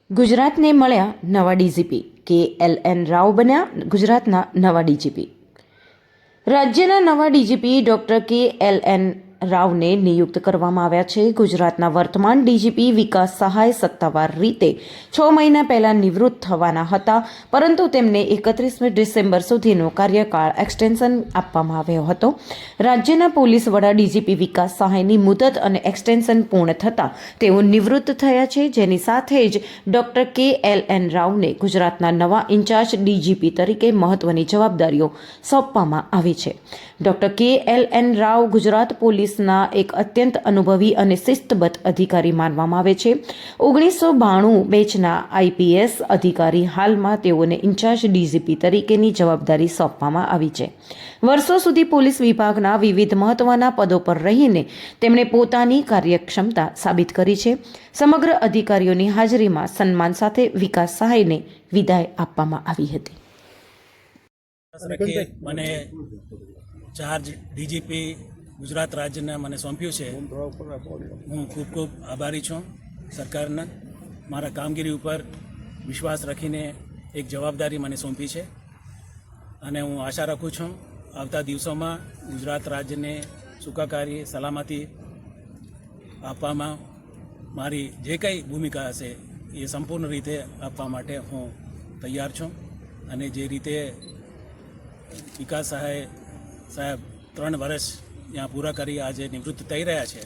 ગુજરાતને મળ્યા નવા ડીજીપી KLN રાવ બન્યા ગુજરાતના નવા ડીજીપી। રાજ્યના નવા ડીજીપી ડોક્ટર KLN રાવને નિયુક્ત કરવામાં આવ્યા છે। ગુજરાતના વર્તમાન ડીજીપી વિકાસ સહાય સત્તાવાર રીતે 6 મહિના પહેલા નિવૃત્ત થવાના હતા, પરંતુ તેમને 31 ડિસેમ્બર સુધીનો કાર્યકાળ એક્સટેન્શન આપવામાં આવ્યો હતો। રાજ્યના પોલીસ વડા ડીજીપી વિકાસ સહાયની મુદત અને એક્સટેન્શન પૂર્ણ થતાં તેઓ નિવૃત્ત થયા છે, જેની સાથે જ ડોક્ટર KLN રાવને ગુજરાતના નવા ઇન્ચાર્જ ડીજીપી તરીકે મહત્વની જવાબદારીઓ સોંપવામાં આવી છે। ડોક્ટર KLN રાવ ગુજરાત પોલીસના એક અત્યંત અનુભવી અને શિસ્તબદ્ધ અધિકારી માનવામાં આવે છે। 1992 બેચના IPS અધિકારી, હાલમાં તેઓને ઇન્ચાર્જ ડીજીપી તરીકેની જવાબદારી સોંપવામાં આવી છે। વર્ષો સુધી પોલીસ વિભાગના વિવિધ મહત્વના પદો પર રહીને તેમણે પોતાની કાર્યક્ષમતા સાબિત કરી છે। સમગ્ર અધિકારીઓની હાજરીમાં સન્માન સાથે વિકાસ સહાયને વિદાય આપવામાં આવી હતી। મને ચાર્જ ડીજીપી ગુજરાત રાજ્યને મને સોંપ્યું છે। હું ખૂબ ખૂબ આભારી છું સરકારના, મારા કામગીરી ઉપર વિશ્વાસ રાખીને એક જવાબદારી મને સોંપી છે, અને હું આશા રાખું છું આવતા દિવસોમાં ગુજરાત રાજ્યને સુખાકારી સલામતી આપવામાં મારી જે કંઈ ભૂમિકા હશે એ સંપૂર્ણ રીતે આપવા માટે હું તૈયાર છું। અને જે રીતે વિકાસ સહાય સાહેબ 3 વર્ષ ત્યાં પૂરા કરી આજે નિવૃત્ત થઈ રહ્યા છે,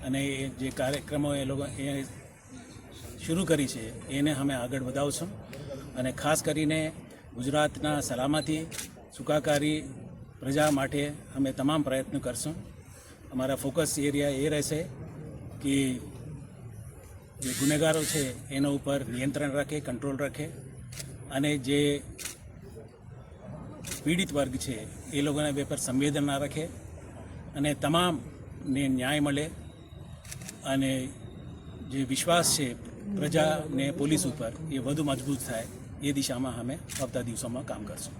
અને જે કાર્યક્રમો એ લોકો શરૂ કરી છે એને અમે આગળ વધાવશું, અને ખાસ કરીને ગુજરાતના સલામતી સુખાકારી પ્રજા માટે અમે તમામ પ્રયત્નો કરશું। અમારા ફોકસ એરિયા એ રહેશે કે જે ગુનેગારો છે એના ઉપર નિયંત્રણ રાખે, કંટ્રોલ રાખે, અને જે પીડિત વર્ગ છે એ લોકોના પર સંવેદના રાખે, અને તમામને ન્યાય મળે, અને જે વિશ્વાસ છે પ્રજાને પોલીસ ઉપર એ વધુ મજબૂત થાય, એ દિશામાં અમે આવતા દિવસોમાં કામ કરશું।